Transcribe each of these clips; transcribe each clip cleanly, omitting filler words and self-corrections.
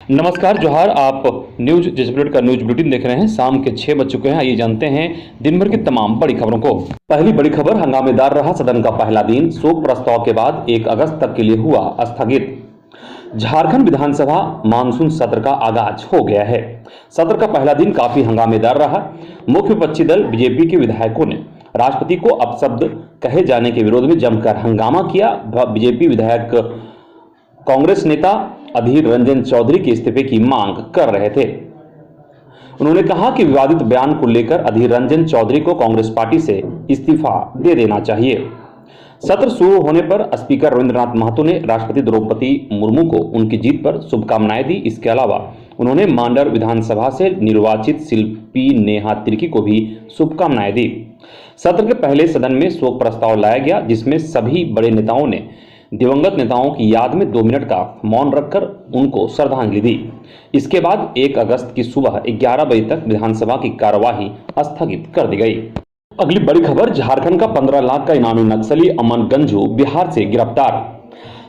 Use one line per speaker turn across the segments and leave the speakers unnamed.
नमस्कार जोहार। आप न्यूज जजबुलेट का न्यूज बुलेटिन देख रहे हैं। शाम के 6 बज चुके हैं। आइए जानते हैं दिन भर की तमाम बड़ी खबरों को। पहली बड़ी खबर, हंगामेदार रहा सदन का पहला दिन। शोक प्रस्ताव के बाद 1 अगस्त तक के लिए हुआ स्थगित। झारखंड विधानसभा मानसून सत्र का आगाज हो गया है। सत्र का पहला दिन काफी हंगामेदार रहा। मुख्य विपक्षी दल बीजेपी के विधायकों ने राष्ट्रपति को अपशब्द कहे जाने के विरोध में जमकर हंगामा किया। बीजेपी विधायक कांग्रेस नेता अधीर रंजन चौधरी के इस्तीफे की मांग कर रहे थे। उन्होंने कहा कि विवादित बयान को लेकर अधीर रंजन चौधरी को कांग्रेस पार्टी से इस्तीफा दे देना चाहिए। सत्र शुरू होने पर स्पीकर रविंद्रनाथ महतो ने राष्ट्रपति द्रौपदी मुर्मू को उनकी जीत पर शुभकामनाएं दी। इसके अलावा उन्होंने मांडर विधानसभा से निर्वाचित शिल्पी नेहा तिर्की को भी शुभकामनाएं दी। सत्र के पहले सदन में शोक प्रस्ताव लाया गया, जिसमें सभी बड़े नेताओं ने दिवंगत नेताओं की याद में 2 मिनट का मौन रखकर उनको श्रद्धांजलि दी। इसके बाद 1 अगस्त की सुबह 11 बजे तक विधानसभा की कार्यवाही स्थगित कर दी गई। अगली बड़ी खबर, झारखंड का 15 लाख का इनामी नक्सली अमन गंजू बिहार से गिरफ्तार।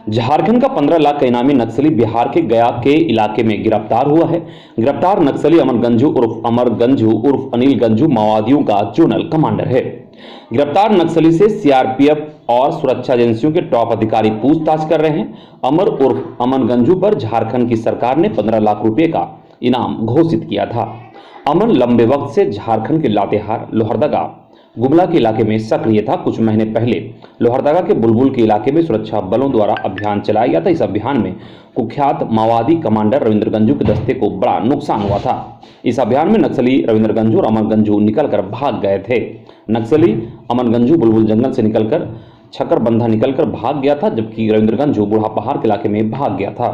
झारखंड का 15 लाख का इनामी नक्सली बिहार के गया के इलाके में गिरफ्तार हुआ है। गिरफ्तार नक्सली अमन गंजू उर्फ अमर गंजू उर्फ अनिल गंजू माओवादियों का जोनल कमांडर है। गिरफ्तार नक्सली से सीआरपीएफ और सुरक्षा एजेंसियों के टॉप अधिकारी पूछताछ कर रहे हैं। अमर उर्फ अमन गंजू पर झारखंड की सरकार ने 15 लाख रुपए का इनाम घोषित किया था। अमन लंबे वक्त से झारखंड के लातेहार, लोहरदगा, गुमला के इलाके में सक्रिय था। कुछ महीने पहले लोहरदगा के बुलबुल के इलाके में सुरक्षा बलों द्वारा अभियान चलाया गया था। इस अभियान में कुख्यात माओवादी कमांडर रविंद्र गंजू के दस्ते को बड़ा नुकसान हुआ था। इस अभियान में नक्सली रविंद्र गंजू और अमन गंजू निकलकर भाग गए थे। नक्सली अमन गंजू बुलबुल जंगल से निकलकर छकरबंधा निकलकर भाग गया था, जबकि रविंद्र गंजू बूढ़ा पहाड़ के इलाके में भाग गया था।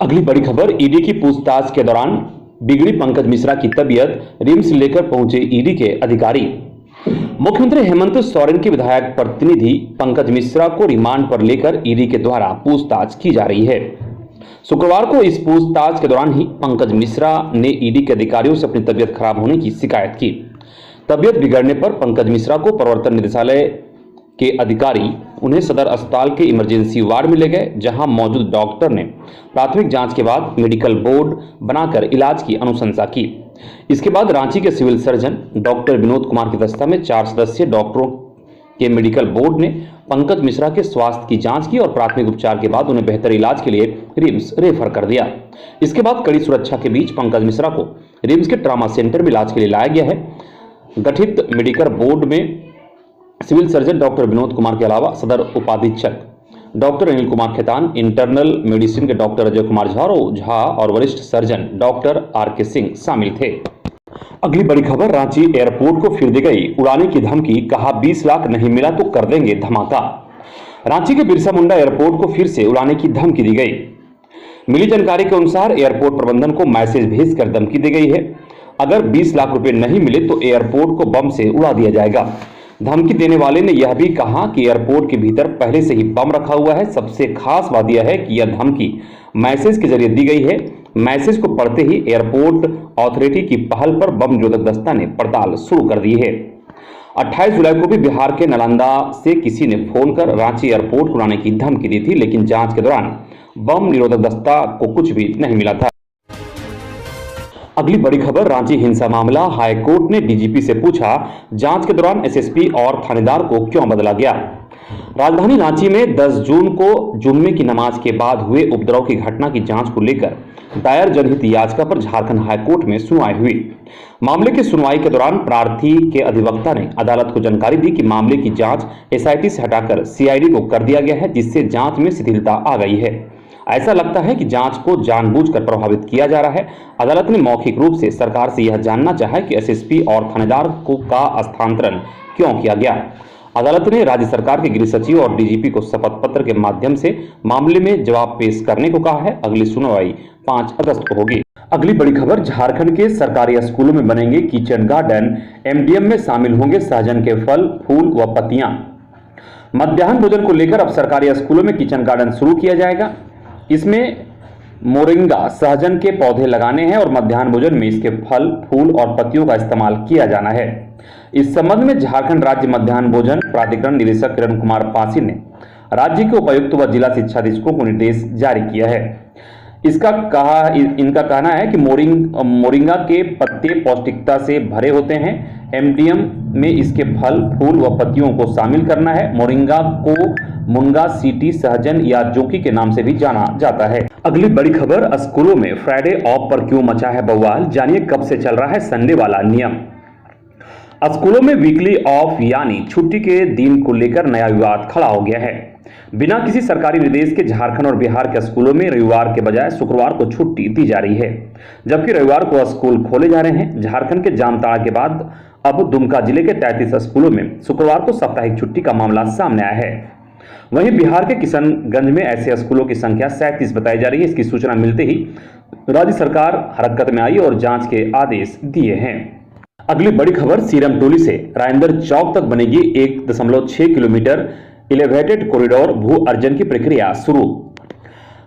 अगली बड़ी खबर, ईडी की पूछताछ के दौरान बिगड़ी पंकज मिश्रा की तबीयत। रिम्स लेकर पहुंचे ईडी के अधिकारी। मुख्यमंत्री हेमंत सोरेन के विधायक प्रतिनिधि पंकज मिश्रा को रिमांड पर लेकर ईडी के द्वारा पूछताछ की जा रही है। शुक्रवार को इस पूछताछ के दौरान ही पंकज मिश्रा ने ईडी के अधिकारियों से अपनी तबीयत खराब होने की शिकायत की। तबीयत बिगड़ने पर पंकज मिश्रा को प्रवर्तन निदेशालय के अधिकारी उन्हें सदर अस्पताल के इमरजेंसी वार्ड में ले गए, जहां मौजूद डॉक्टर ने प्राथमिक जांच के बाद मेडिकल बोर्ड बनाकर इलाज की अनुशंसा की। इसके बाद रांची के civil surgeon doctor Vinod Kumar की अध्यक्षता में 4 सदस्यीय डॉक्टरों के मेडिकल बोर्ड ने पंकज मिश्रा के स्वास्थ्य की जांच की और प्राथमिक उपचार के बाद उन्हें बेहतर इलाज के लिए रिम्स रेफर कर दिया। इसके बाद कड़ी सुरक्षा के बीच पंकज मिश्रा को रिम्स के ट्रामा सेंटर में इलाज के लिए लाया गया है। गठित मेडिकल बोर्ड में civil surgeon doctor Vinod Kumar के अलावा सदर उपाधीक्षक doctor Anil Kumar Khetan, internal medicine के डॉक्टर अजय कुमार झा और वरिष्ठ सर्जन डॉक्टर आर.के. सिंह शामिल थे। अगली बड़ी खबर, रांची एयरपोर्ट को फिर दी गई उड़ाने की धमकी। कहा 20 लाख नहीं मिला तो कर देंगे धमाका। रांची के बिरसा मुंडा एयरपोर्ट को फिर से उड़ाने की धमकी दी गई। मिली जानकारी के अनुसार एयरपोर्ट प्रबंधन को मैसेज भेजकर धमकी दी गई है। अगर 20 लाख रुपए नहीं मिले तो एयरपोर्ट को बम से उड़ा दिया जाएगा। धमकी देने वाले ने यह भी कहा कि एयरपोर्ट के भीतर पहले से ही बम रखा हुआ है। सबसे खास बात यह है कि यह धमकी मैसेज के जरिए दी गई है। मैसेज को पढ़ते ही एयरपोर्ट अथॉरिटी की पहल पर बम निरोधक दस्ता ने पड़ताल शुरू कर दी है। 28 जुलाई को भी बिहार के नालंदा से किसी ने फोन कर रांची एयरपोर्ट को उड़ाने की धमकी दी थी, लेकिन जांच के दौरान बम निरोधक दस्ता को कुछ भी नहीं मिला था। अगली बड़ी खबर, रांची हिंसा मामला। हाईकोर्ट ने डीजीपी से पूछा, जांच के दौरान एसएसपी और थानेदार को क्यों बदला गया। राजधानी रांची में 10 जून को जुम्मे की नमाज के बाद हुए उपद्रव की घटना की जांच को लेकर दायर जनहित याचिका पर झारखंड हाईकोर्ट में सुनवाई हुई। मामले की सुनवाई के दौरान प्रार्थी के अधिवक्ता ने अदालत को जानकारी दी कि मामले की जांच एसआईटी से हटाकर सीआईडी को कर दिया गया है, जिससे जांच में शिथिलता आ गई है। ऐसा लगता है कि जांच को जानबूझकर प्रभावित किया जा रहा है। अदालत ने मौखिक रूप से सरकार से यह जानना चाहा कि एसएसपी और थानेदार का स्थानांतरण क्यों किया गया। अदालत ने राज्य सरकार के गृह सचिव और डीजीपी को शपथ पत्र के माध्यम से मामले में जवाब पेश करने को कहा है। अगली सुनवाई 5 अगस्त को होगी। अगली बड़ी खबर, झारखंड के सरकारी स्कूलों में बनेंगे किचन गार्डन। एमडीएम में शामिल होंगे सहजन के फल, फूल व पत्तियां। मध्याह्न भोजन को लेकर अब सरकारी स्कूलों में किचन गार्डन शुरू किया जाएगा। इसमें मोरिंगा सहजन के पौधे लगाने हैं और मध्याह्न भोजन में इसके फल, फूल और पत्तियों का इस्तेमाल किया जाना है। इस संबंध में झारखंड राज्य मध्याह्न भोजन प्राधिकरण निदेशक किरण कुमार पासी ने राज्य के उपायुक्त व जिला शिक्षा अधीक्षकों को निर्देश जारी किया है। इनका कहना है कि मोरिंगा के पत्ते पौष्टिकता से भरे होते हैं। एमडीएम में इसके फल, फूल व पत्तियों को शामिल करना है। मोरिंगा को मुनगा, सीटी, सहजन या जोकी के नाम से भी जाना जाता है। अगली बड़ी खबर, स्कूलों में फ्राइडे ऑफ पर क्यों मचा है बवाल, जानिए कब से चल रहा है संडे वाला नियम। स्कूलों में वीकली ऑफ यानी छुट्टी के दिन को लेकर नया विवाद खड़ा हो गया है। बिना किसी सरकारी निर्देश के झारखंड और बिहार के स्कूलों में रविवार के बजाय शुक्रवार को छुट्टी दी जा रही है, जबकि रविवार को स्कूल खोले जा रहे हैं। झारखंड के जामताड़ा के बाद अब दुमका जिले के 33 स्कूलों में शुक्रवार को साप्ताहिक छुट्टी का मामला सामने आया है। वहीं बिहार के किशनगंज में ऐसे स्कूलों की संख्या 37 बताई जा रही है। इसकी सूचना मिलते ही राज्य सरकार हरकत में आई और जांच के आदेश दिए हैं। अगली बड़ी खबर, सीरम टोली से राजेंद्र चौक तक बनेगी 1.6 किलोमीटर एलिवेटेड कॉरिडोर, भू अर्जन की प्रक्रिया शुरू।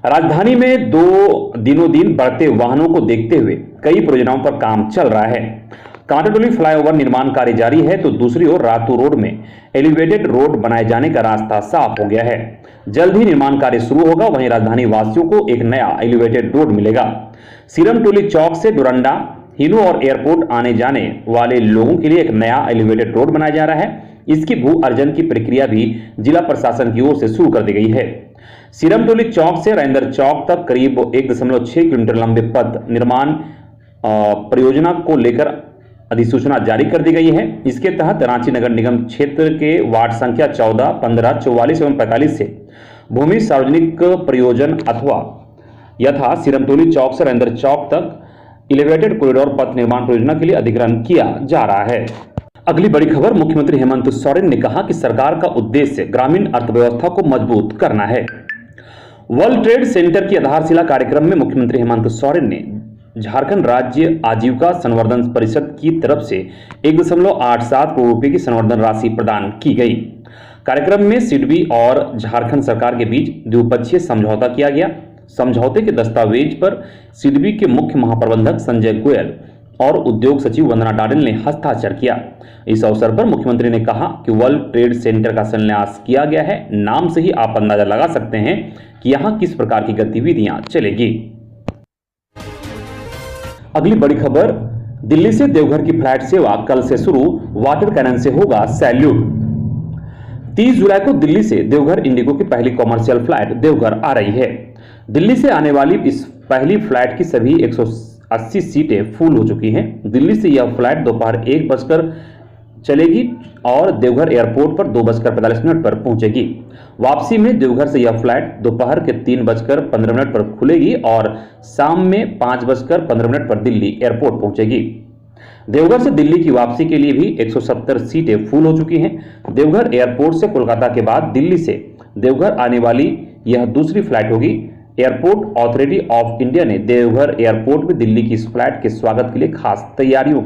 राजधानी में दिनों दिन बढ़ते वाहनों को देखते हुए कई परियोजनाओं पर काम चल रहा है। कांटाटोली फ्लाईओवर निर्माण कार्य जारी है तो दूसरी ओर रातू रोड में एलिवेटेड रोड बनाए जाने का रास्ता साफ हो गया है। जल्द ही निर्माण कार्य शुरू होगा। वहीं राजधानी वासियों को एक नया एलिवेटेड रोड मिलेगा। सीरम टोली चौक से डोरंडा, हिनू और एयरपोर्ट आने जाने वाले लोगों के लिए एक नया एलिवेटेड रोड बनाया जा रहा है। इसकी भू अर्जन की प्रक्रिया भी जिला प्रशासन की ओर से शुरू कर दी गई है। सीरम टोली चौक से राजेंद्र चौक तक करीब 1.6 किलोमीटर लंबे पथ निर्माण परियोजना को लेकर अधिसूचना जारी कर दी गई है। इसके तहत रांची नगर निगम क्षेत्र के वार्ड संख्या 14, 15, 44 एवं 45 से भूमि सार्वजनिक प्रयोजन यथा सीरम टोली चौक से राजेंद्र चौक तक एलिवेटेड कॉरिडोर पथ निर्माण परियोजना के लिए अधिग्रहण किया जा रहा है। अगली बड़ी खबर, मुख्यमंत्री हेमंत सोरेन ने कहा कि सरकार का उद्देश्य ग्रामीण अर्थव्यवस्था को मजबूत करना है। वर्ल्ड ट्रेड सेंटर की आधारशिला कार्यक्रम में मुख्यमंत्री हेमंत सोरेन ने झारखंड राज्य आजीविका संवर्धन परिषद की तरफ से 1.87 करोड़ रुपए की संवर्धन राशि प्रदान की गई। कार्यक्रम में सिडबी और झारखंड सरकार के बीच द्विपक्षीय समझौता किया गया। समझौते के दस्तावेज पर सिडबी के मुख्य महाप्रबंधक संजय गोयल और उद्योग सचिव वंदना डाडेल ने हस्ताक्षर किया। इस अवसर पर मुख्यमंत्री ने कहा कि वर्ल्ड ट्रेड सेंटर का शिलान्यास किया गया है। नाम से ही आप अंदाजा लगा सकते हैं कि यहां किस प्रकार की गतिविधियां चलेगी। अगली बड़ी खबर, दिल्ली से देवघर की फ्लाइट सेवा कल से शुरू, वाटर कैनन से होगा सैल्यूट। 30 जुलाई को दिल्ली से देवघर इंडिगो की पहली कॉमर्शियल फ्लाइट देवघर आ रही है। दिल्ली से आने वाली इस पहली फ्लाइट की सभी 180 सीटें फुल हो चुकी हैं। दिल्ली से यह फ्लाइट दोपहर 1 बजकर चलेगी और देवघर एयरपोर्ट पर 2:45 पर पहुंचेगी। वापसी में देवघर से यह फ्लाइट दोपहर के 3:15 पर खुलेगी और शाम में 5:15 पर दिल्ली एयरपोर्ट पहुंचेगी। देवघर से दिल्ली की वापसी के लिए भी 170 सीटें फुल हो चुकी हैं। देवघर एयरपोर्ट से कोलकाता के बाद दिल्ली से देवघर आने वाली यह दूसरी फ्लाइट होगी। एयरपोर्ट अथॉरिटी ऑफ इंडिया ने देवघर एयरपोर्ट में दिल्ली की इस फ्लाइट के स्वागत के लिए खास तैयारियों।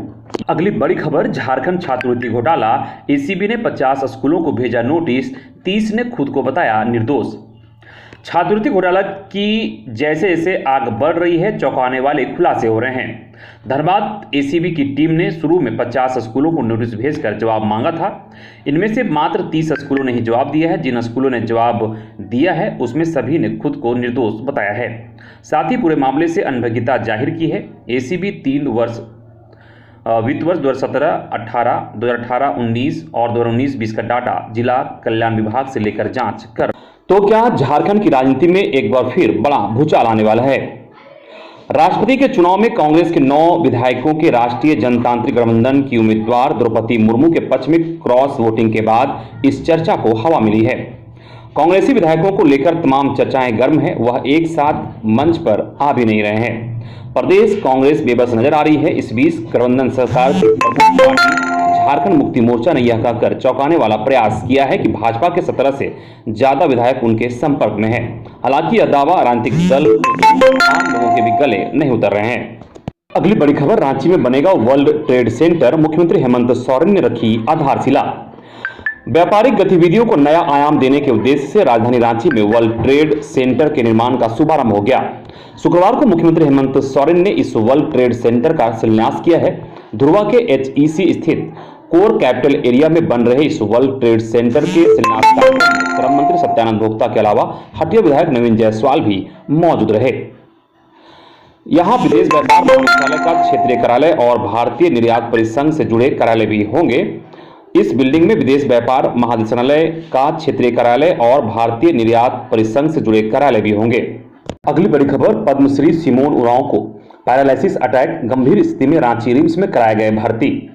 अगली बड़ी खबर, झारखंड छात्रवृत्ति घोटाला, एसीबी ने 50 स्कूलों को भेजा नोटिस, 30 ने खुद को बताया निर्दोष। छात्रवृत्ति घोटाला की जैसे जैसे आग बढ़ रही है, चौंकाने वाले खुलासे हो रहे हैं। धनबाद एसीबी की टीम ने शुरू में 50 स्कूलों को नोटिस भेजकर जवाब मांगा था। इनमें से मात्र 30 स्कूलों ने ही जवाब दिया है। जिन स्कूलों ने जवाब दिया है उसमें सभी ने खुद को निर्दोष बताया है। साथ ही पूरे मामले से अनभिज्ञता जाहिर की है। एसीबी 3 वर्ष वित्त वर्ष 2017-18, 2018-19 और 2019-20 का डाटा जिला कल्याण विभाग से लेकर जांच कर। तो क्या झारखंड की राजनीति में एक बार फिर बड़ा भूचाल आने वाला है? राष्ट्रपति के चुनाव में कांग्रेस के 9 विधायकों के राष्ट्रीय जनतांत्रिक गठबंधन की उम्मीदवार द्रौपदी मुर्मू के पक्ष में क्रॉस वोटिंग के बाद इस चर्चा को हवा मिली है। कांग्रेसी विधायकों को लेकर तमाम चर्चाएं गर्म है, वह एक साथ मंच पर आ भी नहीं रहे हैं। प्रदेश कांग्रेस बेबस नजर आ रही है। इस बीच गठबंधन सरकार की झारखंड मुक्ति मोर्चा ने यह कहकर चौंकाने वाला प्रयास किया है कि भाजपा के 17 से ज्यादा विधायक उनके संपर्क में हैं। हालांकि यह दावा राजनीतिक दल आम लोगों के भी गले नहीं उतर रहे हैं। अगली बड़ी खबर, रांची में बनेगा वर्ल्ड ट्रेड सेंटर, मुख्यमंत्री हेमंत सोरेन ने रखी आधारशिला। व्यापारिक गतिविधियों को नया आयाम देने के उद्देश्य से राजधानी रांची में वर्ल्ड ट्रेड सेंटर के निर्माण का शुभारंभ हो गया। शुक्रवार को मुख्यमंत्री हेमंत सोरेन ने इस वर्ल्ड ट्रेड सेंटर का शिलान्यास किया है। ध्रुवा के HEC स्थित कोर कैपिटल एरिया में बन रहे इस वर्ल्ड ट्रेड सेंटर के शिलान्यास कार्यक्रम में श्रम मंत्री सत्यानंद भोक्ता के अलावा हटिया विधायक नवीन जायसवाल भी मौजूद रहे। यहाँ विदेश व्यापार महानिदेशालय का क्षेत्रीय कार्यालय और भारतीय निर्यात परिसंघ से जुड़े कार्यालय भी होंगे। इस बिल्डिंग में विदेश व्यापार महानिदेशालय का क्षेत्रीय कार्यालय और भारतीय निर्यात परिसंघ से जुड़े कार्यालय भी होंगे। अगली बड़ी खबर, पद्मश्री सिमोन उरांव को पैरालिसिस अटैक, गंभीर स्थिति में रांची रिम्स में कराए गए भर्ती।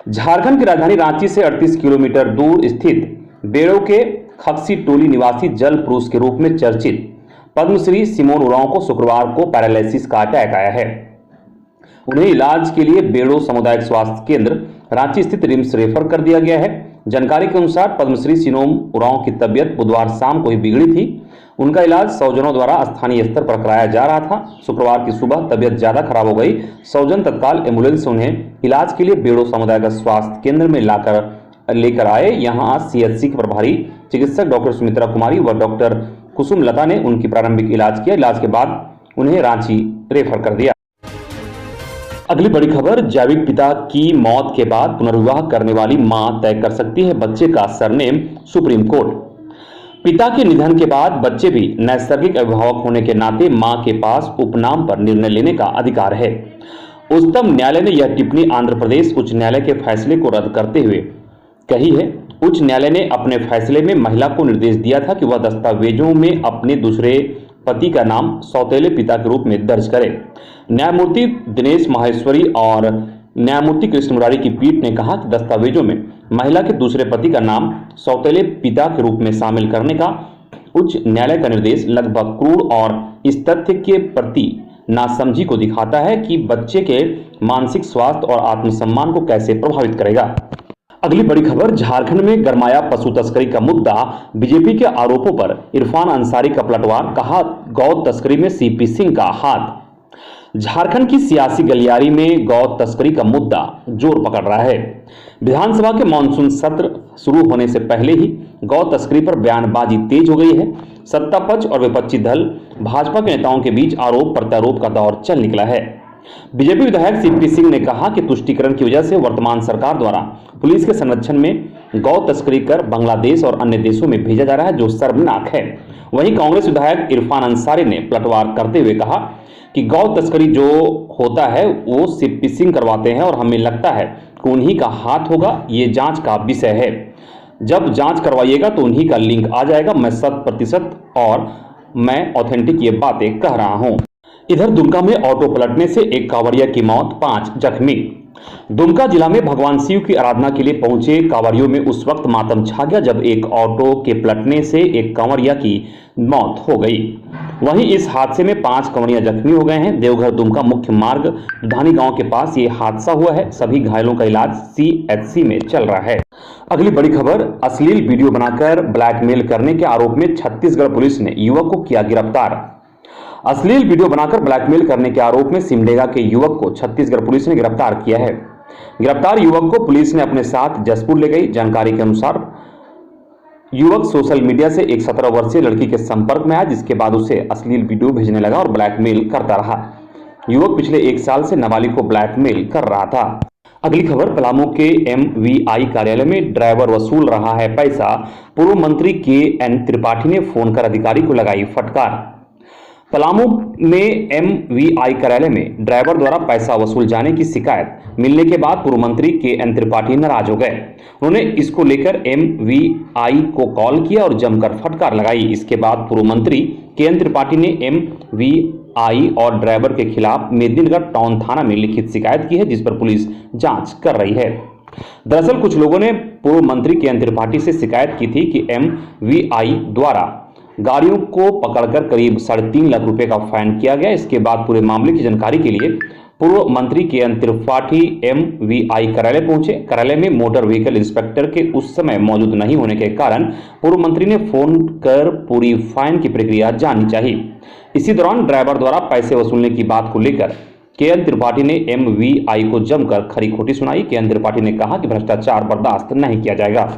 झारखंड की राजधानी रांची से 38 किलोमीटर दूर स्थित बेड़ो के खक्सी टोली निवासी जल पुरुष के रूप में चर्चित पद्मश्री सिमोन उरांव को शुक्रवार को पैरालिसिस का अटैक आया है। उन्हें इलाज के लिए बेड़ो सामुदायिक स्वास्थ्य केंद्र रांची स्थित रिम्स रेफर कर दिया गया है। जानकारी के अनुसार पद्मश्री सिमोन उरांव की तबियत बुधवार शाम को ही बिगड़ी थी। उनका इलाज सौजनों द्वारा स्थानीय स्तर पर कराया जा रहा था। शुक्रवार की सुबह तबियत ज्यादा खराब हो गई। सौजन तत्काल एम्बुलेंस से उन्हें इलाज के लिए बेड़ो सामुदायिक स्वास्थ्य केंद्र में लेकर आए। यहाँ सीएचसी के प्रभारी चिकित्सक डॉक्टर सुमित्रा कुमारी व डॉक्टर कुसुम लता ने उनकी प्रारंभिक इलाज किया। इलाज के बाद उन्हें रांची रेफर कर दिया। अगली बड़ी खबर, जैविक पिता की मौत के बाद पुनर्विवाह करने वाली मां तय कर सकती है बच्चे का सरनेम, सुप्रीम कोर्ट। पिता के निधन के बाद बच्चे भी नैसर्गिक अभिभावक होने के नाते मां के पास उपनाम पर निर्णय लेने का अधिकार है। उच्चतम न्यायालय ने यह टिप्पणी आंध्र प्रदेश उच्च न्यायालय के फैसले को रद्द करते हुए कही है। उच्च न्यायालय ने अपने फैसले में महिला को निर्देश दिया था कि वह दस्तावेजों में अपने दूसरे पति का नाम सौतेले पिता के रूप में दर्ज करे। न्यायमूर्ति दिनेश माहेश्वरी और न्यायमूर्ति कृष्ण मुरारी की पीठ ने कहा कि दस्तावेजों में महिला के दूसरे पति का नाम सौतेले पिता के रूप में शामिल करने का उच्च न्यायालय का निर्देश लगभग क्रूर और इस तथ्य के प्रति नासमझी को दिखाता है कि बच्चे के मानसिक स्वास्थ्य और आत्मसम्मान को कैसे प्रभावित करेगा। अगली बड़ी खबर, झारखंड में गरमाया पशु तस्करी का मुद्दा। बीजेपी के आरोपों पर इरफान अंसारी का पलटवार, कहा गौ तस्करी में सीपी सिंह का हाथ। झारखंड की सियासी गलियारी में गौ तस्करी का मुद्दा जोर पकड़ रहा है। विधानसभा के मानसून सत्र शुरू होने से पहले ही गौ तस्करी पर बयानबाजी तेज हो गई है। सत्ता पक्ष और विपक्षी दल भाजपा के नेताओं के बीच आरोप प्रत्यारोप का दौर चल निकला है। बीजेपी विधायक सीपी सिंह ने कहा कि तुष्टीकरण की वजह से वर्तमान सरकार द्वारा पुलिस के संरक्षण में गौ तस्करी कर बांग्लादेश और अन्य देशों में भेजा जा रहा है, जो शर्मनाक है। वहीं कांग्रेस विधायक इरफान अंसारी ने पलटवार करते हुए कहा कि गौ तस्करी जो होता है वो सीपी सिंह करवाते हैं और हमें लगता है कि उन्हीं का हाथ होगा। ये जांच का विषय है। जब जांच करवाइएगा तो उन्हीं का लिंक आ जाएगा। मैं 100% और मैं ऑथेंटिक ये बातें कह रहा हूं। इधर दुमका में ऑटो पलटने से एक कांवड़िया की मौत, 5 जख्मी। दुमका जिला में भगवान शिव की आराधना के लिए पहुंचे कांवड़ियों में उस वक्त मातम छा गया जब एक ऑटो के पलटने से एक कांवड़िया की मौत हो गई। वहीं इस हादसे में 5 कांवड़िया जख्मी हो गए हैं। देवघर दुमका मुख्य मार्ग धानी गांव के पास ये हादसा हुआ है। सभी घायलों का इलाज सीएचसी में चल रहा है। अगली बड़ी खबर, अश्लील वीडियो बनाकर ब्लैकमेल करने के आरोप में छत्तीसगढ़ पुलिस ने युवक को किया गिरफ्तार। अश्लील वीडियो बनाकर ब्लैकमेल करने के आरोप में सिमडेगा के युवक को छत्तीसगढ़ पुलिस ने गिरफ्तार किया है। गिरफ्तार युवक को पुलिस ने अपने साथ जसपुर ले गई। जानकारी के अनुसार युवक सोशल मीडिया से एक 17 वर्षीय लड़की के संपर्क में आया, जिसके बाद उसे अश्लील वीडियो भेजने लगा और ब्लैकमेल करता रहा। युवक पिछले 1 साल से नाबालिग को ब्लैकमेल कर रहा था। अगली खबर, पलामू के MVI कार्यालय में ड्राइवर वसूल रहा है पैसा। पूर्व मंत्री KN त्रिपाठी ने फोन कर अधिकारी को लगाई फटकार। पलामू में MVI कार्यालय में ड्राइवर द्वारा पैसा वसूल जाने की शिकायत मिलने के बाद पूर्व मंत्री KN त्रिपाठी नाराज हो गए। उन्होंने इसको लेकर MVI को कॉल किया और जमकर फटकार लगाई। इसके बाद पूर्व मंत्री KN त्रिपाठी ने MVI और ड्राइवर के खिलाफ मेदिनीगढ़ टाउन थाना में लिखित शिकायत की है, जिस पर पुलिस जांच कर रही है। दरअसल कुछ लोगों ने पूर्व मंत्री KN त्रिपाठी से शिकायत की थी कि MVI द्वारा गाड़ियों को पकड़कर करीब 3.5 लाख रुपए का फाइन किया गया। इसके बाद पूरे मामले की जानकारी के लिए पूर्व मंत्री KN त्रिपाठी MVI कार्यालय पहुंचे। कार्यालय में मोटर व्हीकल इंस्पेक्टर के उस समय मौजूद नहीं होने के कारण पूर्व मंत्री ने फोन कर पूरी फाइन की प्रक्रिया जाननी चाहिए। इसी दौरान ड्राइवर द्वारा पैसे वसूलने की बात को लेकर KN त्रिपाठी ने MVI को जमकर खरी खोटी सुनाई। KN त्रिपाठी ने कहा कि भ्रष्टाचार बर्दाश्त नहीं किया जाएगा।